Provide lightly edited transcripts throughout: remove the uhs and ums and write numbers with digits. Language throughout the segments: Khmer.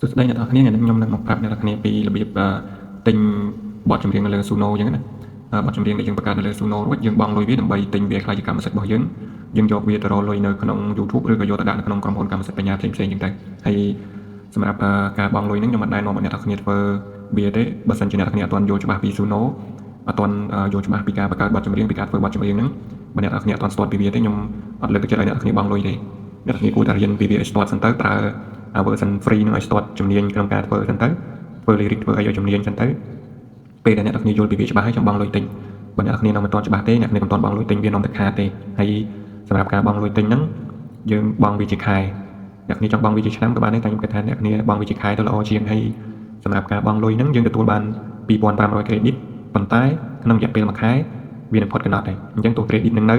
សួស្តីអ្នកនរគ្នាថ្ងៃនេះខ្ញុំនឹងមកប្រាប់អ្នកនរគ្នាពីរបៀបទិញបទចម្រៀងនៅលើ Suno អញ្ចឹងណាបទចម្រៀងដែលយើងបង្កើតនៅលើ Suno រួចយើងបង់លុយវាដើម្បីទិញវាខ្លាយជាកម្មសិទ្ធិរបស់យើងយកវាទៅរកលុយនៅក្នុង YouTube ឬក៏យកទៅដាក់នៅក្នុងក្រុមហ៊ុនកម្មសិទ្ធិបញ្ញាផ្សេងៗអញ្ចឹងទៅហើយសម្រាប់ការបង់លុយហ្នឹងខ្ញុំមិនណែនាំឲ្យអ្នកនរគ្នាធ្វើវាទេបើសិនជាអ្នកនរគ្នាអត់ទាន់យល់ច្បាស់ពី Suno អត់ទាន់យល់ច្បាស់ពីការបង្កើតបទចម្រៀងពីការធ្វើបទចម្រៀងហ្នឹងបើអ្នកនរគ្នាអត់ទាន់ស្ទាត់ពីវាទេខ្ញុំអត់លើកទឹកចិត្តឲ្យអ្នកនរគ្នាបង់លុយទេអ្នកនរគ្នាគួរតែរៀនពីវាឲ្យស្ទាត់សិនទៅប្រើversion free នឹងឲ្យស្ទាត់ជំនាញក្នុងការធ្វើសិនទៅធ្វើ lyric ធ្វើអីឲ្យជំនាញសិនទៅពេលដែលអ្នកនរគ្នាយល់ពីវាច្បាស់ហើយចាំបង់លុយទិញបើអ្នកនរគ្នានៅមិនទាន់ច្បាស់ទេអ្នកនរគ្នាមិនទាន់បង់លុយទិញវានាំទៅខាតទេហើយសម្រាប់ការបង់លុយទិញហ្នឹងយើងបង់វាជាខែអ្នកនរគ្នាចង់បង់វាជាឆ្នាំក៏បានដែរតែខ្ញុំគិតថាអ្នកនរគ្នាបង់វាជាខែទៅល្អជាងហើយសម្រាប់ការបង់លុយហ្នឹងយើងទទួលបាន2500 credit ប៉ុន្តែក្នុងរយៈពេល1ខែវានឹងផុតកំណត់ដែរអញ្ចឹងទោះ credit នឹងន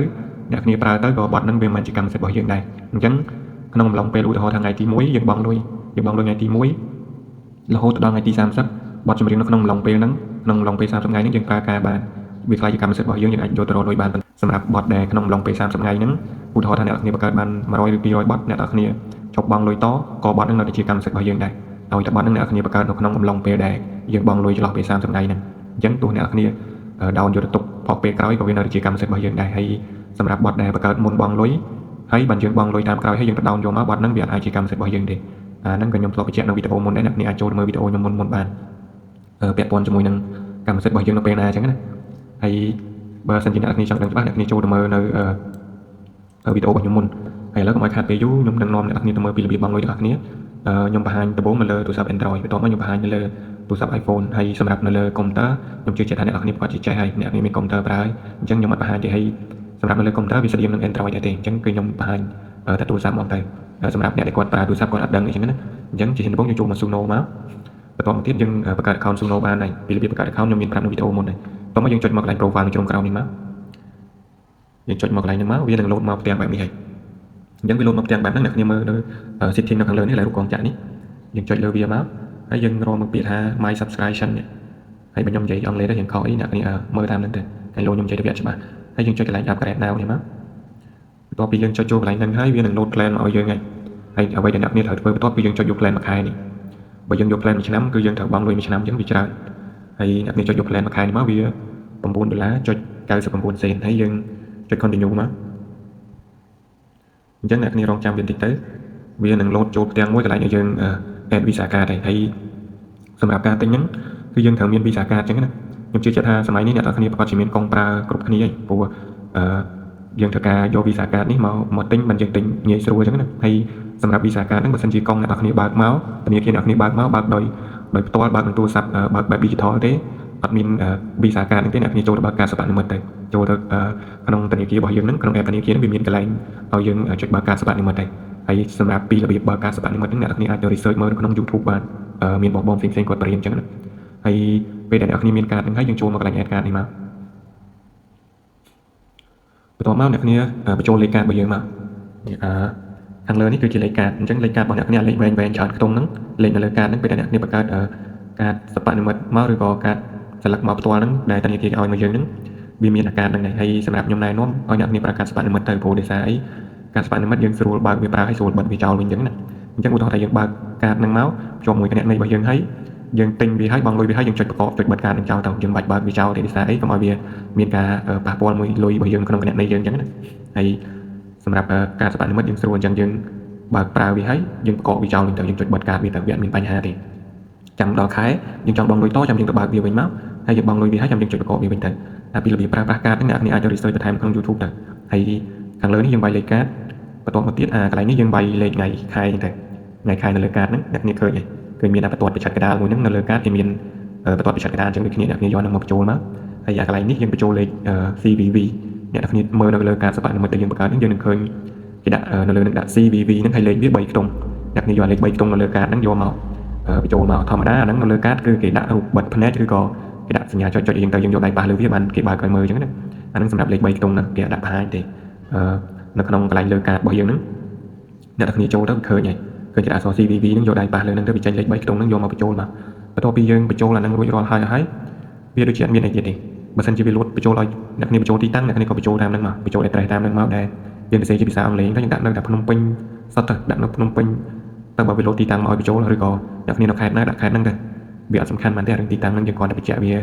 ៅអ្នកនរគ្នាប្រើទៅក៏ប័ណ្ណហ្នឹងវាមិនមែនជាកម្មសិទ្ធិរបស់យើងដែរអញ្ចឹងក្នុងអំឡុងពេលឧទាហរណ៍ថ្ងៃទី1យើងបង់លុយថ្ងៃទី1រហូតដល់ថ្ងៃទី30បទចម្រៀងនៅក្នុងអំឡុងពេលហ្នឹងក្នុងអំឡុងពេល30ថ្ងៃហ្នឹងយើងប្រើការបានវាខ្លាយជាកម្មសិទ្ធិរបស់យើងអាចយកទៅរកលុយបានសម្រាប់បទដែលក្នុងអំឡុងពេល30ថ្ងៃហ្នឹងឧទាហរណ៍ថាអ្នកនរគ្នាបង្កើតបាន100ឬ200បទអ្នកនរគ្នាជប់បង់លុយតក៏បទហ្នឹងនៅតែជាកម្មសិទ្ធិរបស់យើងដែរឲ្យតែបទហ្នឹងអ្នកនរគ្នាបង្កើតនៅក្នុងអំឡុងពេលដែលយើងបង់លុយចន្លោះពេល30ថ្ងៃហ្នឹងអញ្ចឹងទោះអ្នកនរគ្នាដោនយកទៅទុកផុសពេលក្រោយក៏វានៅតែជាកម្មសិទ្ធិរបស់យើងដែរហើយសម្រាប់បទដែលបង្កើតមុនបង់លុយហើយបើយើងបង់លុយតាមក្រោយហើយយើងទៅដោនយកមកបទហ្នឹងវាអាចជាកម្មសិទ្ធិរបស់យើងទេហ្នឹងក៏ខ្ញុំធ្លាប់បញ្ជាក់នៅវីដេអូមុនដែរអ្នកនរអាចចូលមើលវីដេអូខ្ញុំមុនបានពាក់ព័ន្ធជាមួយនឹងកម្មសិទ្ធិរបស់យើងនៅពេលណាអញ្ចឹងណាហើយបើសិនជាអ្នកនរចង់ដឹងច្បាស់អ្នកនរចូលទៅមើលនៅវីដេអូរបស់ខ្ញុំមុនហើយឥឡូវកុំឲ្យខាតពេលយូរខ្ញុំនឹងនាំអ្នកនរទៅមើលពីរបៀបបង់លុយរបស់អ្នកខ្ញុំបង្ហាញដំបូងនៅលើទូរស័ព្ទ Android បន្ទាប់មកខ្ញុំបង្ហាញនៅលើទូរស័ព្ទ iPhone ហើយសម្រាប់នៅលើកុំព្យូទ័រខ្ញុំជឿជាក់ថាអ្នកនរគាត់ចេះហើយអ្នកនរមានកុំព្យូទ័រប្រើហើយអញ្ចឹងខ្ញុំអត់បង្ហាញទេហើយសម្រាប់នៅលើកុំព្យូទ័រវាស្តៀងនឹង Android ដែរទេអញ្ចឹងគឺខ្ញុំបង្ហាញតែទូរស័ព្ទមកទៅសម្រាប់អ្នកដែលគាត់ប្រើទូរស័ព្ទគាត់អត់ដឹងអញ្ចឹងណាអញ្ចឹងជាដំបូងយើងចូលមក Suno មកបន្ទាប់មកទៀតយើងបង្កើត account Suno បានហើយពីរបៀបបង្កើត account ខ្ញុំមានប្រាប់នៅវីដេអូមុនហើយបន្ទាប់មកយើងចុចមកកន្លែង profile នៅជ្រុងក្រោមនេះមកយើងចុចមកកន្លែងហ្នឹងមកវានឹង load មកផ្ទាំងបែបនេះហើយអញ្ចឹងវា load មកផ្ទាំងបែបហ្នឹងអ្នកគ្នាមើលនៅ setting នៅខាងលើនេះលើរូបកងចក្រនេះយើងចុចលើវាមកហើយយើងរកមកពាក្យថា my subscription នេះហើយបើខ្ញុំនិយាយអង់គ្លេសទៅយើងខុសអីអ្នកគ្នាមើលតាមហ្នឹងទៅហើយលោកខ្ញុំនិយាយទៅវាច្បាស់ហើយយើងចុចកន្លែង upgrade now នេះមកបន្ទាប់ពីយើងចុចចូលកន្លែងហ្នឹងហើយវានឹង load plan មកឲ្យយើងហើយអ្វីដែលអ្នកគ្នាត្រូវធ្វើបន្ទាប់ពីយើងចុចយក plan មួយខែនេះបើយើងយក plan មួយឆ្នាំគឺយើងត្រូវបង់លុយមួយឆ្នាំអញ្ចឹងវាច្រើនហើយអ្នកគ្នាចុចយក plan មួយខែនេះមកវា$9.99 សេនហើយយើងចុច continue មកអញ្ចឹងអ្នកគ្នារងចាំវាបន្តិចទៅវានឹង load ចូលផ្ទាំងមួយកន្លែងឲ្យយើង add visa card ហើយសម្រាប់ការទិញហ្នឹងគឺយើងត្រូវមាន visa card អញ្ចឹងណាខ្ញុំជឿជាក់ថាសម័យនេះអ្នកនរគ្នាប្រកាសជាមានកងប្រើគ្រប់គ្នាហើយព្រោះយើងត្រូវការយក visa card នេះមកទិញមិនយើងទិញងាយស្រួលអញ្ចឹងណាហើយសម្រាប់ visa card ហ្នឹងបើសិនជាកងអ្នកនរគ្នាបើកមកធនាគារអ្នកនរគ្នាបើកមកបើកដោយផ្ទាល់បើកនឹងទូរស័ព្ទបើកបែប digital ទេអត់មាន visa card ហ្នឹងទេអ្នកនរគ្នាចូលទៅបើកការសិបនិមិត្តទៅចូលទៅក្នុងធនាគាររបស់យើងហ្នឹងក្នុង app ធនាគារហ្នឹងវាមានកន្លែងឲ្យយើងចុចបើកការសិបនិមិត្តដែរហើយសម្រាប់ពីរបៀបបើកការសិបនិមិត្តហ្នឹងអ្នកនរគ្នាអាចទៅ research មើលនៅក្នុង YouTube បានមានបងផ្សេងៗគាត់បរៀនអញ្ចឹងណាហើយពេលដែលអ្នកគ្នាមានការហ្នឹងហើយយើងចូលមកកន្លែង add card នេះមកបន្ទាប់មកអ្នកគ្នាបញ្ចូលលេខកាតរបស់យើងមកខាងលើនេះគឺជាលេខកាតអញ្ចឹងលេខកាតរបស់អ្នកគ្នាលេខវែងច្រើនខ្ទង់ហ្នឹងលេខនៅលើកាតហ្នឹងពេលដែលអ្នកគ្នាបង្កើតកាតសិបនិមិត្តមកឬក៏កាតស្លឹកមកផ្ទាល់ហ្នឹងដែលធនាគារឲ្យមកយើងហ្នឹងវាមានអាកាតហ្នឹងហើយសម្រាប់ខ្ញុំណែនាំឲ្យអ្នកគ្នាប្រើកាតសិបនិមិត្តទៅព្រោះដោយសារអីកាតសិបនិមិត្តយើងស្រួលបើកវាប្រើឲ្យស្រួលបិទវាចោលវិញអញ្ចឹងណាអញ្ចឹងឧទាហរណ៍ថាយើងបើកកាតហ្នឹងមកភ្ជាប់មួយគណនីរបស់យើងហើយយើងទិញវាហើយបង់លុយវាហើយយើងចុចបង្កប់ចុចបិទកាតនឹងចោលទៅយើងបាច់បើកវាចោលទេដោយសារអីកុំឲ្យវាមានការប៉ះពាល់មួយលុយរបស់យើងក្នុងគណនីយើងអញ្ចឹងណាហើយសម្រាប់ការសិបនិមិត្តយើងស្រួលអញ្ចឹងយើងបើកប្រើវាហើយយើងបង្កប់វាចោលវិញទៅយើងចុចបិទកាតវាទៅវាអត់មានបញ្ហាទេចាំដល់ខែយើងចង់បង់លុយតចាំយើងទៅបើកវាវិញមកហើយយើងបង់លុយវាហើយចាំយើងចុចបង្កប់វាវិញទៅតែពីរបៀបប្រើប្រាស់កាតហ្នឹងអ្នកគ្នាអាចទៅ research បន្ថែមក្នុង YouTube ទៅហើយខាងលើនេះយើងវាយលេខកាតបន្ទាប់មកទៀតកន្លែងនេះយើងវាយលេខថ្ងៃខែអញ្ចឹងទៅថ្ងៃខែនៅលើកាតហ្នឹងអ្នកគ្នាឃើញហើយមានបន្ទាត់បច្ចាត់កដាលមួយហ្នឹងនៅលើកាតគេមានបន្ទាត់បច្ចាត់កដាលអញ្ចឹងដូចគ្នាអ្នកគ្នាយកហ្នឹងមកបញ្ចូលមកហើយកន្លែងនេះយើងបញ្ចូលលេខ CVV អ្នកគ្នាមើលនៅលើកាតសិបនិមិត្តដែលយើងបង្កើតហ្នឹងយើងនឹងឃើញគេដាក់នៅលើនឹងដាក់ CVV ហ្នឹងហើយលេខវា3ខ្ទង់អ្នកគ្នាយកលេខ3ខ្ទង់នៅលើកាតហ្នឹងយកមកបញ្ចូលមកធម្មតាអាហ្នឹងនៅលើកាតគឺគេដាក់រូបបិទភ្នែកឬក៏គេដាក់សញ្ញាចុចយើងទៅយើងយកដៃប៉ះលើវាបានគេបើកឲ្យមើលអញ្ចឹងណាអាហ្នឹងសម្រាប់លេខ3ខ្ទង់ហ្នឹងគេដាក់បង្ហាញទេនៅក្នុងកន្លែងលើកាតរបស់យើងហ្នឹងអ្នកគ្នាចូលទៅឃើញហើយឃើញគេដាក់អក្សរ CVV ហ្នឹងយកដៃប៉ះលើហ្នឹងទៅវាចេញលេខ3ខ្ទង់ហ្នឹងយកមកបញ្ចូលមកបន្ទាប់ពីយើងបញ្ចូលអាហ្នឹងរួចរាល់ហើយវាដូចជាអត់មានអីទៀតទេបើសិនជាវាលួចបញ្ចូលឲ្យអ្នកគ្នាបញ្ចូលទីតាំងអ្នកគ្នាក៏បញ្ចូលតាមហ្នឹងមកបញ្ចូល address តាមហ្នឹងមកដែរយើងសរសេរជាភាសាអង់គ្លេសទៅយើងដាក់នៅតែភ្នំពេញសុទ្ធទៅដាក់នៅភ្នំពេញ តើបើវាលោតទីតាំងមកឲ្យបញ្ចូលឬក៏អ្នកគ្នានៅខេត្តណាដាក់ខេត្តហ្នឹងទៅវាអត់សំខាន់មែនទេរឿងទីតាំងហ្នឹងយើងគ្រាន់តែបញ្ជាក់វា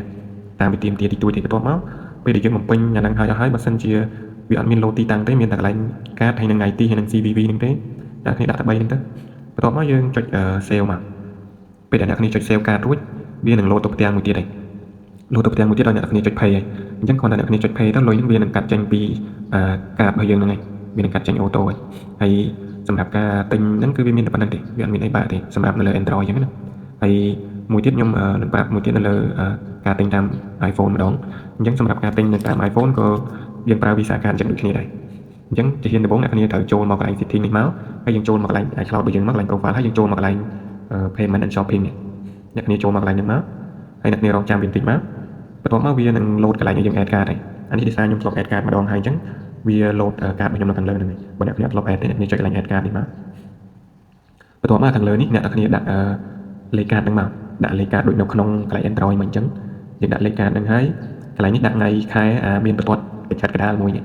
តាមវិធីទីទួយទីបន្ទាប់មកពេលដែលយើងបំពេញអាហ្នឹងហើយបើសិនជាវាអត់មានលោតទីតាំងទេមានតែកន្លែងកាតហើយនឹង IT ហើយនឹង CVV ហ្នឹងទេអ្នកគ្នាដាក់តែ3ហ្នឹងទៅបន្ទាប់មកយើងចុច save មកពេលដែលអ្នកគ្នាចុច save កាតរួចវានឹងលោតទៅផ្ទាំងមួយទៀតហើយលោតទៅផ្ទាំងមួយទៀតដល់អ្នកគ្នាចុច pay ហើយអញ្ចឹងគ្រាន់តែអ្នកគ្នាចុច pay ទៅលុយហ្នឹងវានឹងកាត់ចេញពីកាតរបស់យើងហ្នឹងហើយវានឹងកាត់ចេញអូតូហើយសម្រាប់ការទិញហ្នឹងគឺវាមានតែប៉ុណ្្នឹងទេវាអត់មានអីបាក់ទេសម្រាប់នៅលើ Android អញ្ចឹងណាហើយមួយទៀតខ្ញុំនឹងប្រាប់មួយទៀតនៅលើការទិញតាម iPhone ម្ដងអញ្ចឹងសម្រាប់ការទិញនៅតាម iPhone ក៏យើងប្រើ Visa Card អញ្ចឹងដូចគ្នាដែរអញ្ចឹងជាហ៊ានដំបូងអ្នកគ្នាត្រូវចូលមកកន្លែង Setting នេះមកហើយយើងចូលមកកន្លែង iCloud របស់យើងមកកន្លែង Profile ហើយយើងចូលមកកន្លែង Payment and Shopping នេះអ្នកគ្នាចូលមកកន្លែងហ្នឹងមកហើយអ្នកគ្នារងចាំវាបន្តិចមកបន្ទាប់មកវានឹង load កន្លែងឲ្យយើង add card ហើយអានេះដោយសារខ្ញុំធ្លាប់ add card ម្ដងហើយអញ្ចឹងវា load card របស់ខ្ញុំនៅខាងលើហ្នឹងហើយបើអ្នកគ្នាអត់ធ្លាប់ add ទេអ្នកគ្នាចុចកន្លែង add card នេះមកបន្ទាប់មកខាងលើនេះអ្នកគ្នាដាក់លេខកាតហ្នឹងមកដាក់លេខកាតដូចនៅក្នុងកន្លែង Android មកអញ្ចឹងយើងដាក់លេខកាតហ្នឹងហើយកន្លែងនេះដាក់ថ្ងៃខែមានបន្ទាត់បិទកដាលមួយនេះ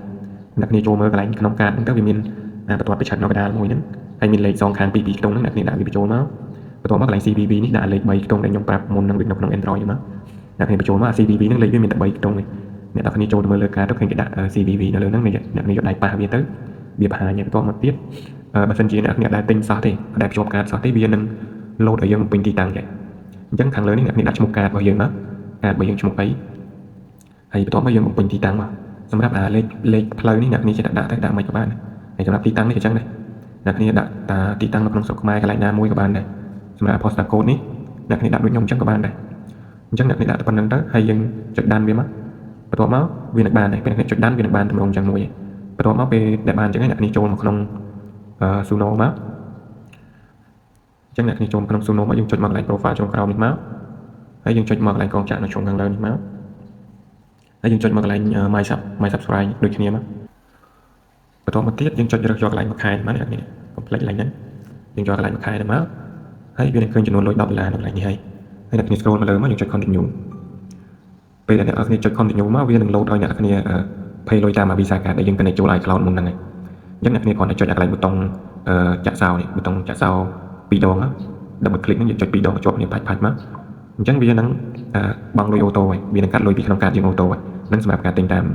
អ្នកគ្នាចូលមើលកន្លែងក្នុងកាតហ្នឹងទៅវាមានបន្ទាត់បិទនៅកដាលមួយហ្នឹងហើយមានលេខសងខាង2ខ្ទង់ហ្នឹងអ្នកគ្នាដាក់វាបញ្ចូលមកបន្ទាប់មកកន្លែង CVV នេះដាក់លេខ3ខ្ទង់ដែលខ្ញុំប្រាប់មុនហ្នឹងដូចនៅក្នុង Android ហ្នឹងមកអ្នកគ្នាបញ្ចូលមក CVV ហ្នឹងលេខវាមានតែ3ខ្ទង់ទេអ្នកគ្នាចូលទៅមើលលើកាតទៅឃើញគេដាក់ CVV នៅលើហ្នឹងអ្នកគ្នាយកដៃប៉ះវាទៅវាបង្ហាញបន្ទាប់មកទៀតបើសិនជាអ្នកគ្នាដែលទិញសោះទេដែលភ្ជាប់កាតសោះទេវានឹង load ឲ្យយើងបំពេញទីតាំងចាអញ្ចឹងខាងលើនេះអ្នកគ្នាដាក់ឈ្មោះកាតរបស់យើងមកកាតរបស់យើងឈ្មោះអីហើយបន្ទាប់មកយើងបំពេញទីតាំងមកសម្រាប់លេខផ្លូវនេះអ្នកគ្នាចេះដាក់ទៅដាក់មិនក៏បានហើយសម្រាប់ទីតាំងនេះក៏ចឹងដែរអ្នកគ្នាដាក់តាទីតាំងនៅក្នុងស្រុកខ្មែរកន្លែងណាមួយក៏បានដែរសម្រាប់ postal code នេះអ្នកគ្នាដាក់ដូចខ្ញុំអញ្ចឹងក៏បានដែរអញ្ចឹងអ្នកគ្នាដាក់តែប៉ុណ្្នឹងទៅហើយយើងចុចដានវាមកបន្ទាប់មកវានឹងបានហើយពេលអ្នកចុចដានវានឹងបានតម្រងអញ្ចឹងមួយបន្ទាប់មកពេលដែលបានអញ្ចឹងអ្នកគ្នាចូលមកក្នុងSuno មកអញ្ចឹងអ្នកគ្នាចូលក្នុង Suno មកយើងចុចមកកន្លែង profile ចុងក្រោមនេះមកហើយយើងចុចមកកន្លែងកងចាក់នៅជ្រុងខាងលើនេះមកហើយយើងចុចមកកន្លែង my subscribe ដូចគ្នាមកបន្ទាប់មកទៀតយើងចុចរើសយកកន្លែងមួយខែមកអ្នកគ្នាកុំភ្លេចកន្លែងហ្នឹងយើងយកកន្លែងមួយខែទៅមកហើយវានឹងឃើញចំនួនលុយ$10នៅកន្លែងនេះហើយអ្នកគ្នា scroll មកលើមកយើងចុច continue ពេលដែលអ្នកគ្នាចុច continue មកវានឹង load ឲ្យអ្នកគ្នា pay លុយតាម Visa Card ដែលយើងកណេកចូល iCloud មុនហ្នឹងហើយអញ្ចឹងអ្នកគ្នាគ្រាន់តែចុចកន្លែងប៊ូតុងចាក់សោនេះប៊ូតុងចាក់សោ2ដងដល់មួយคลิกហ្នឹងយើងចុច2ដងជាប់គ្នាផាច់មកអញ្ចឹងវានឹងបង់លុយអូតូហើយវានឹងកាត់លុយពីក្នុងកាតយើងអូតូហើយហ្នឹងសម្រាប់ការទិញតាម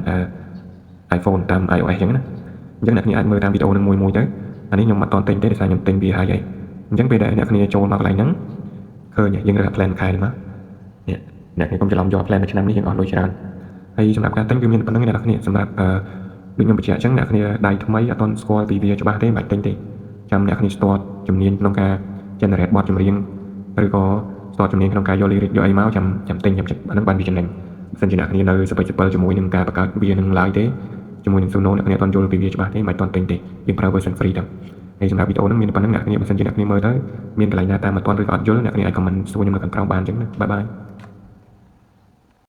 iPhone តាម iOS អញ្ចឹងណាអញ្ចឹងអ្នកគ្នាអាចមើលតាមវីដេអូនឹងមួយទៅអានេះខ្ញុំអត់តន់ទិញទេដោយសារខ្ញុំទិញវាហើយអញ្ចឹងពេលដែលអ្នកគ្នាចូលមកកន្លែងហ្នឹងឃើញយើងរើស plan ខែនេះមកនេះអ្នកគ្នាកុំច្រឡំយក plan មួយឆ្នាំនេះយើងអស់លុយច្រើនហើយសម្រាប់ការទិញវាមានប៉ុណ្្នឹងអ្នកគ្នាសម្រាប់ដូចខ្ញុំបញ្ជាក់អញ្ចឹងអ្នកគ្នាដៃថ្មីអត់ទាន់ស្គាល់ពីវាច្បាស់ទេមិនបាច់ទិញទេចាំអ្នកគ្នា start ជំនាញក្នុងការ generate បទចម្រៀងឬក៏ start ជំនាញក្នុងការយក lyric យកអីមកចាំទិញចាំអាហ្នឹងបានវាចំណេញបើសិនជាអ្នកគ្នានៅសពេចសពិលជាមួយនឹងការបង្កើតវានឹងឡើយទេជាមួយនឹង Suno អ្នកគ្នាអត់ទាន់យល់ពីវាច្បាស់ទេមិនទាន់ទិញទេយើងប្រើ version free ទៅហើយសម្រាប់វីដេអូហ្នឹងមានប៉ុណ្្នឹងអ្នកគ្នាបើសិនជាអ្នកគ្នាមើលទៅមានកន្លែងណាតាមមិនទាន់ឬក៏អត់យល់អ្នកគ្នាអាច comment សួរខ្ញុំនៅខាងក្រោមបានអញ្ចឹងណាបាយបាយ